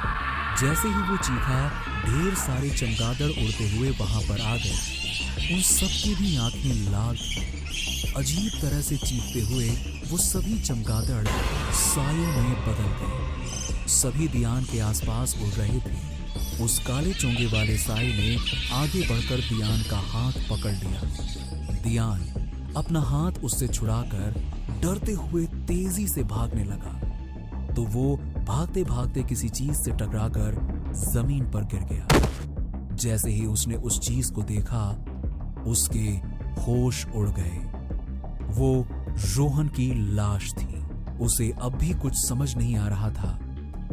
जैसे ही वो चीखा, ढेर सारे चमगादड़ उड़ते हुए वहां पर आ गए। उन सबकी भी आंखें लाल थी। अजीब तरह से चीखते हुए वो सभी चमगादड़ सायों में बदल गए। सभी दियान के आसपास उड़ रहे थे। उस काले चोंगे वाले साए ने आगे बढ़कर दियान का हाथ पकड़ लिया। दियान अपना हाथ उससे छुड़ाकर डरते हुए तेजी से भागने लगा तो वो भागते भागते किसी चीज से टकराकर जमीन पर गिर गया। जैसे ही उसने उस चीज को देखा, उसके होश उड़ गए। वो रोहन की लाश थी। उसे अब भी कुछ समझ नहीं आ रहा था।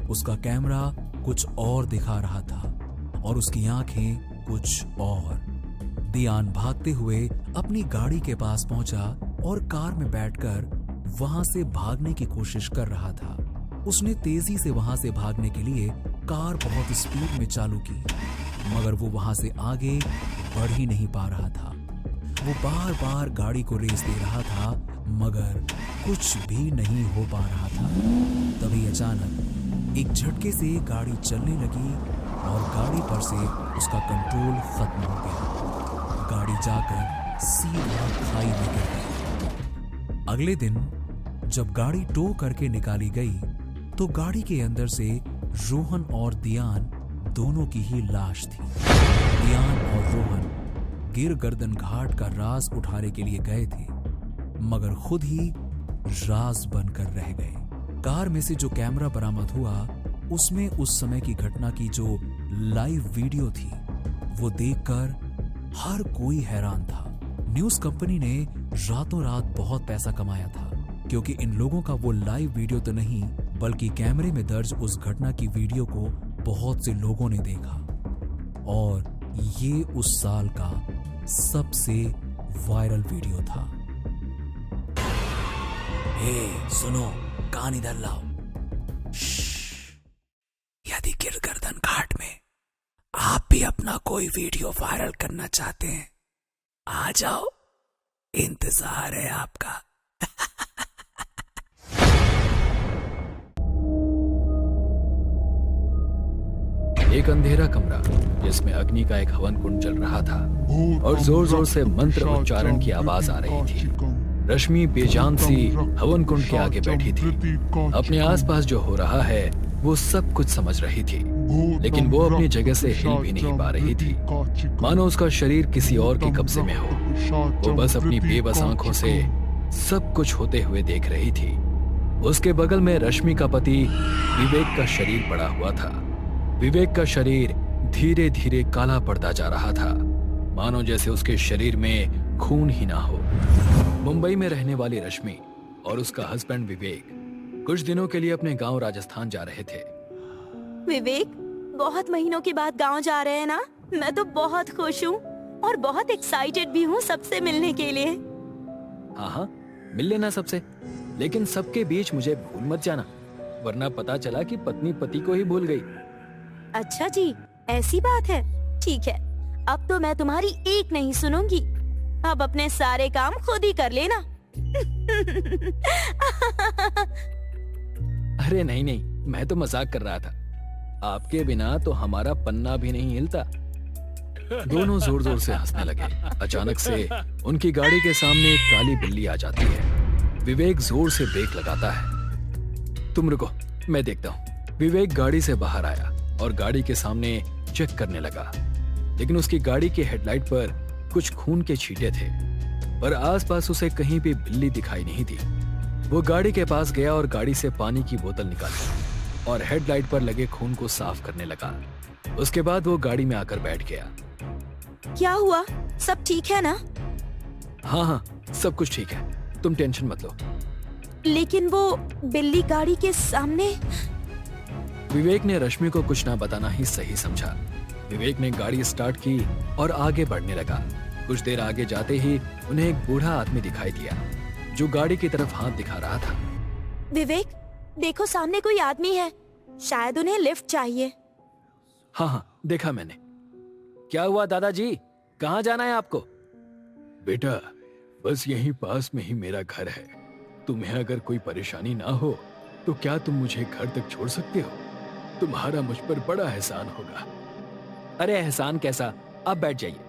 उसका कैमरा कुछ और दिखा रहा था और उसकी आंखें कुछ और। दियान भागते हुए अपनी गाड़ी के पास पहुंचा और कार में बैठकर वहां से भागने की कोशिश कर रहा था। उसने तेजी से वहां से भागने के लिए कार बहुत स्पीड में चालू की, मगर वो वहां से आगे बढ़ ही नहीं पा रहा था। वो बार बार गाड़ी को रेस दे रहा था, मगर कुछ भी नहीं हो पा रहा था। तभी अचानक एक झटके से गाड़ी चलने लगी और गाड़ी पर से उसका कंट्रोल खत्म हो गया। गाड़ी जाकर सीधा खाई में गिर गई। अगले दिन जब गाड़ी टो करके निकाली गई तो गाड़ी के अंदर से रोहन और दियान दोनों की ही लाश थी। दियान और रोहन गिर गर्दन घाट का राज उठाने के लिए गए थे, मगर खुद ही राज बनकर रह गए। कार में से जो कैमरा बरामद हुआ उसमें उस समय की घटना की जो लाइव वीडियो थी वो देखकर हर कोई हैरान था। न्यूज कंपनी ने रातों रात बहुत पैसा कमाया था, क्योंकि इन लोगों का वो लाइव वीडियो तो नहीं बल्कि कैमरे में दर्ज उस घटना की वीडियो को बहुत से लोगों ने देखा, और ये उस साल का सबसे वायरल वीडियो था। सुनो, कान इधर लाओ। यदि गिर गर्दन घाट में आप भी अपना कोई वीडियो वायरल करना चाहते हैं, आ जाओ, इंतजार है आपका। एक अंधेरा कमरा जिसमें अग्नि का एक हवन कुंड चल रहा था और जोर जोर से मंत्र उच्चारण की आवाज आ रही थी। रश्मि बेजान सी हवन कुंड के आगे बैठी थी। अपने आसपास जो हो रहा है वो सब कुछ समझ रही थी, लेकिन वो अपनी जगह से हिल भी नहीं पा रही थी, मानो उसका शरीर किसी और के कब्जे में हो। वो बस अपनी बेबस आंखों से सब कुछ होते हुए देख रही थी। उसके बगल में रश्मि का पति विवेक का शरीर पड़ा हुआ था। विवेक का शरीर धीरे धीरे काला पड़ता जा रहा था, मानो जैसे उसके शरीर में खून ही ना हो। मुंबई में रहने वाली रश्मि और उसका हस्बैंड विवेक कुछ दिनों के लिए अपने गांव राजस्थान जा रहे थे। विवेक, बहुत महीनों के बाद गांव जा रहे हैं ना? मैं तो बहुत खुश हूँ और बहुत एक्साइटेड भी हूँ सबसे मिलने के लिए। हाँ हाँ, मिल लेना सबसे, लेकिन सबके बीच मुझे भूल मत जाना, वरना पता चला कि पत्नी पति को ही भूल गई। अच्छा जी, ऐसी बात है। ठीक है, अब तो मैं तुम्हारी एक नहीं सुनूंगी। अब अपने सारे काम खुद ही कर लेना। अरे नहीं नहीं, मैं तो मजाक कर रहा था। आपके बिना तो हमारा पन्ना भी नहीं हिलता। दोनों जोर जोर से हंसने लगे। अचानक से उनकी गाड़ी के सामने एक काली बिल्ली आ जाती है। विवेक जोर से ब्रेक लगाता है। तुम रुको, मैं देखता हूँ। विवेक गाड़ी से बाहर आया और गाड़ी के सामने चेक करने लगा, लेकिन उसकी गाड़ी के हेडलाइट पर कुछ खून के छींटे थे, पर आसपास उसे कहीं भी बिल्ली दिखाई नहीं दी। वो गाड़ी के पास गया और गाड़ी से पानी की बोतल निकाली और हेडलाइट पर लगे खून को साफ करने लगा। उसके बाद वो गाड़ी में आकर बैठ गया। क्या हुआ? सब ठीक है ना? हाँ हाँ, सब कुछ ठीक है, तुम टेंशन मत लो। लेकिन वो बिल्ली गाड़ी के सामने। विवेक ने रश्मि को कुछ ना बताना ही सही समझा। विवेक ने गाड़ी स्टार्ट की और आगे बढ़ने लगा। कुछ देर आगे जाते ही उन्हें एक बूढ़ा आदमी दिखाई दिया जो गाड़ी की तरफ हाथ दिखा रहा था। विवेक, देखो सामने कोई आदमी है, शायद उन्हें लिफ्ट चाहिए। हाँ हाँ, देखा मैंने। क्या हुआ दादाजी, कहाँ जाना है आपको? बेटा, बस यहीं पास में ही मेरा घर है। तुम्हें अगर कोई परेशानी ना हो तो क्या तुम मुझे घर तक छोड़ सकते हो? तुम्हारा मुझ पर बड़ा एहसान होगा। अरे एहसान कैसा, आप बैठ जाइए।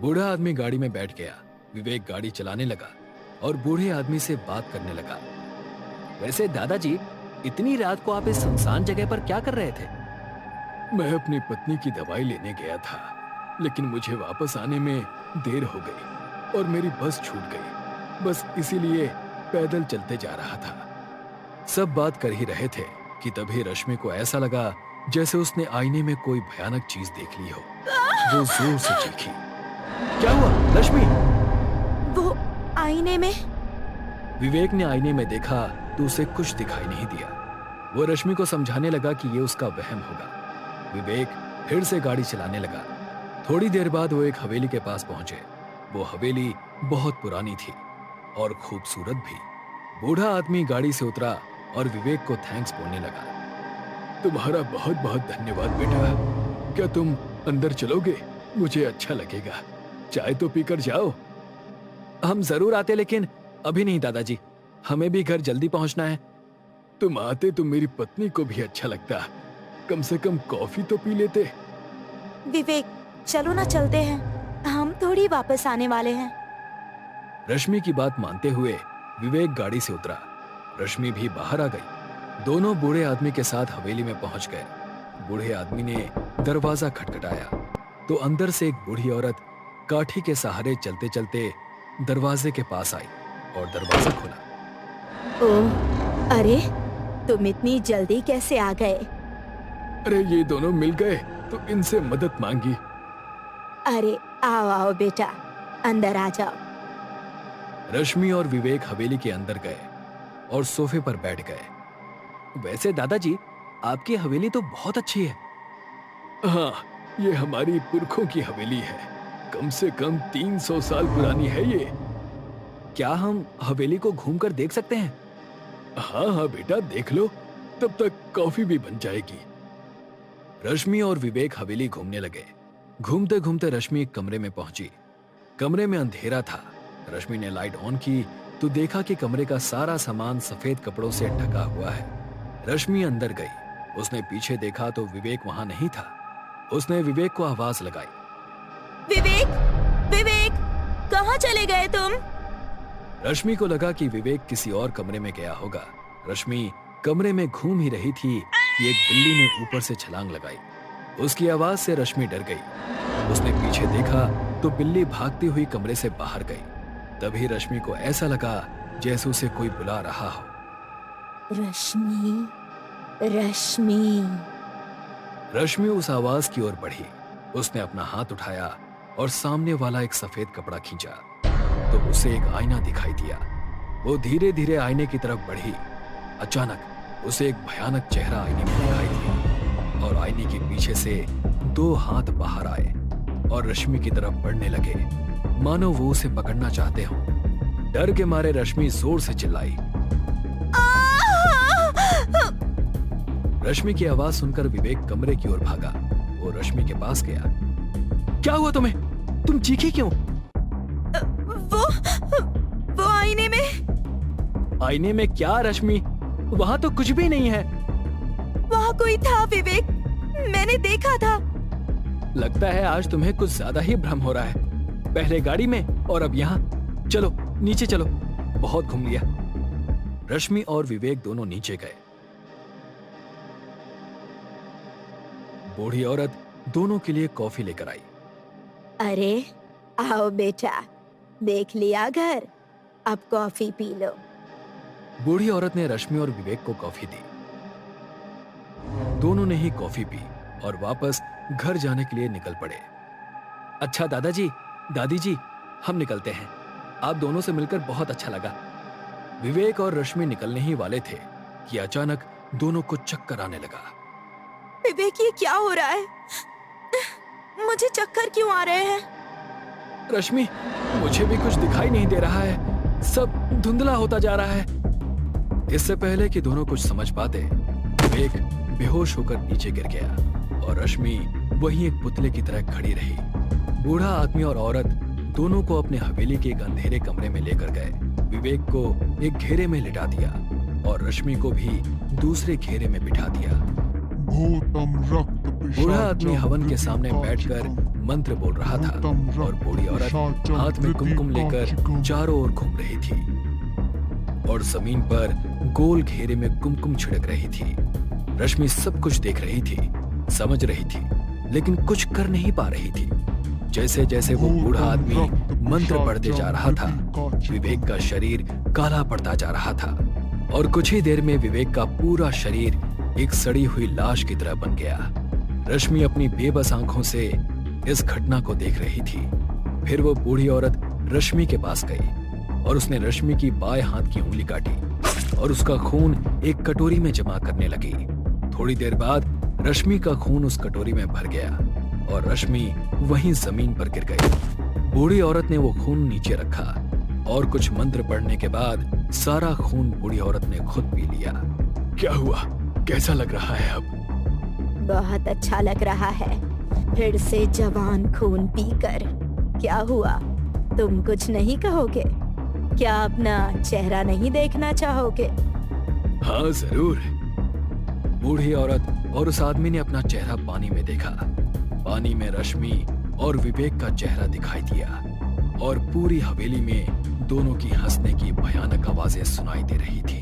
बूढ़ा आदमी गाड़ी में बैठ गया। विवेक गाड़ी चलाने लगा और बूढ़े आदमी से बात करने लगा। वैसे दादाजी, इतनी रात को आप इस सुनसान जगह पर क्या कर रहे थे? मैं अपनी पत्नी की दवाई लेने गया था, लेकिन मुझे वापस आने में देर हो गई और मेरी बस छूट गई। बस इसीलिए पैदल चलते जा रहा था। सब बात कर ही रहे थे कि तभी रश्मि को ऐसा लगा जैसे उसने आईने में कोई भयानक चीज देख ली हो। वो जोर से चीखी। क्या हुआ रश्मि? वो आईने में। विवेक ने आईने में देखा तो उसे कुछ दिखाई नहीं दिया। वो रश्मि को समझाने लगा कि ये उसका वहम होगा। विवेक फिर से गाड़ी चलाने लगा। थोड़ी देर बाद वो एक हवेली के पास पहुंचे। वो हवेली बहुत पुरानी थी और खूबसूरत भी। बूढ़ा आदमी गाड़ी से उतरा और विवेक को थैंक्स बोलने लगा। तुम्हारा बहुत बहुत धन्यवाद बेटा। क्या तुम अंदर चलोगे? मुझे अच्छा लगेगा। चाय तो पीकर जाओ। हम जरूर आते, लेकिन अभी नहीं दादाजी, हमें भी घर जल्दी पहुंचना है। तुम आते तो मेरी पत्नी को भी अच्छा लगता। कम से कम कॉफी तो पी लेते। विवेक चलो ना, चलते हैं, हम थोड़ी वापस आने वाले हैं। रश्मि की बात मानते हुए विवेक गाड़ी से उतरा। रश्मि भी बाहर आ गई। दोनों बूढ़े आदमी के साथ हवेली में पहुंच गए। बूढ़े आदमी ने दरवाजा खटखटाया तो अंदर से एक बूढ़ी औरत काठी के सहारे चलते चलते दरवाजे के पास आई और दरवाजा खोला। ओह, अरे तुम इतनी जल्दी कैसे आ गए? अरे ये दोनों मिल गए तो इनसे मदद मांगी। अरे आओ आओ बेटा, अंदर आ जाओ। रश्मि और विवेक हवेली के अंदर गए और सोफे पर बैठ गए। वैसे दादाजी, आपकी हवेली तो बहुत अच्छी है। हाँ, ये हमारी पुरखों की हवेली है। कम से कम 300 साल पुरानी है ये। क्या हम हवेली को घूमकर देख सकते हैं? हाँ हाँ बेटा, देख लो, तब तक कॉफी भी बन जाएगी। रश्मि और विवेक हवेली घूमने लगे। घूमते घूमते रश्मि एक कमरे में पहुंची। कमरे में अंधेरा था। रश्मि ने लाइट ऑन की तो देखा कि कमरे का सारा सामान सफेद कपड़ों से ढका हुआ है। रश्मि अंदर गई। उसने पीछे देखा तो विवेक वहां नहीं था। उसने विवेक को आवाज लगाई। विवेक, विवेक, कहाँ चले गए तुम? रश्मि को लगा कि विवेक किसी और कमरे में गया होगा। रश्मि कमरे में घूम ही रही थी कि एक बिल्ली ने ऊपर से छलांग लगाई। उसकी आवाज से रश्मि डर गई। उसने पीछे देखा तो बिल्ली भागती हुई कमरे से बाहर गई। तभी रश्मि को ऐसा लगा जैसे उसे कोई बुला रहा हो। रश्मि, रश्मि। रश्मि उस आवाज की ओर बढ़ी। उसने अपना हाथ उठाया और सामने वाला एक सफेद कपड़ा खींचा तो उसे एक आईना दिखाई दिया। वो धीरे धीरे आईने की तरफ बढ़ी। अचानक उसे एक भयानक चेहरा आईने में दिखाई दिया और आईने के पीछे से 2 हाथ बाहर आए और रश्मि की तरफ बढ़ने लगे, मानो वो उसे पकड़ना चाहते हो। डर के मारे रश्मि जोर से चिल्लाई। रश्मि की आवाज सुनकर विवेक कमरे की ओर भागा। वो रश्मि के पास गया। क्या हुआ तुम्हें? तुम चीखी क्यों? वो आईने में। आईने में क्या रश्मि? वहां तो कुछ भी नहीं है। वहां कोई था विवेक, मैंने देखा था। लगता है आज तुम्हें कुछ ज्यादा ही भ्रम हो रहा है। पहले गाड़ी में और अब यहाँ। चलो नीचे चलो, बहुत घूम लिया। रश्मि और विवेक दोनों नीचे गए। बूढ़ी औरत दोनों के लिए कॉफी लेकर आई। अरे आओ बेटा, देख लिया घर, अब कॉफी पी लो। बूढ़ी औरत ने रश्मि और विवेक को कॉफी दी। दोनों ने ही कॉफी पी और वापस घर जाने के लिए निकल पड़े। अच्छा दादाजी, दादी जी, हम निकलते हैं। आप दोनों से मिलकर बहुत अच्छा लगा। विवेक और रश्मि निकलने ही वाले थे कि अचानक दोनों को चक्कर आने लगा। विवेक, ये क्या हो रहा है? मुझे चक्कर क्यों आ रहे हैं? रश्मि, मुझे भी कुछ दिखाई नहीं दे रहा है। सब धुंधला होता जा रहा है। इससे पहले कि दोनों कुछ समझ पाते, विवेक बेहोश होकर नीचे गिर गया और रश्मि वहीं एक पुतले की तरह खड़ी रही। बूढ़ा आदमी और औरत दोनों को अपने हवेली के एक अंधेरे कमरे में लेकर गए। विवेक को एक घेरे में लिटा दिया और रश्मि को भी दूसरे घेरे में बिठा दिया। बूढ़ा आदमी हवन के सामने बैठकर मंत्र बोल रहा था और बूढ़ी औरत हाथ में कुमकुम लेकर चारों ओर घूम रही थी और जमीन पर गोल घेरे में कुमकुम छिड़क रही थी। रश्मि सब कुछ देख रही थी, समझ रही थी, लेकिन कुछ कर नहीं पा रही थी। जैसे जैसे वो बूढ़ा आदमी मंत्र पढ़ते जा रहा था, विवेक का शरीर काला पड़ता जा रहा था और कुछ ही देर में विवेक का पूरा शरीर एक सड़ी हुई लाश की तरह बन गया। रश्मि अपनी बेबस आंखों से इस घटना को देख रही थी। फिर वो बूढ़ी औरत रश्मि के पास गई और उसने रश्मि की बाएं हाथ की उंगली काटी और उसका खून एक कटोरी में जमा करने लगी। थोड़ी देर बाद रश्मि का खून उस कटोरी में भर गया और रश्मि वहीं जमीन पर गिर गई। बूढ़ी औरत ने वो खून नीचे रखा और कुछ मंत्र पढ़ने के बाद सारा खून बूढ़ी औरत ने खुद पी लिया। क्या हुआ? कैसा लग रहा है अब? बहुत अच्छा लग रहा है, फिर से जवान खून पीकर। क्या हुआ, तुम कुछ नहीं कहोगे? क्या अपना चेहरा नहीं देखना चाहोगे? हाँ जरूर। बूढ़ी औरत और उस आदमी ने अपना चेहरा पानी में देखा। पानी में रश्मि और विवेक का चेहरा दिखाई दिया और पूरी हवेली में दोनों की हंसने की भयानक आवाजें सुनाई दे रही थी।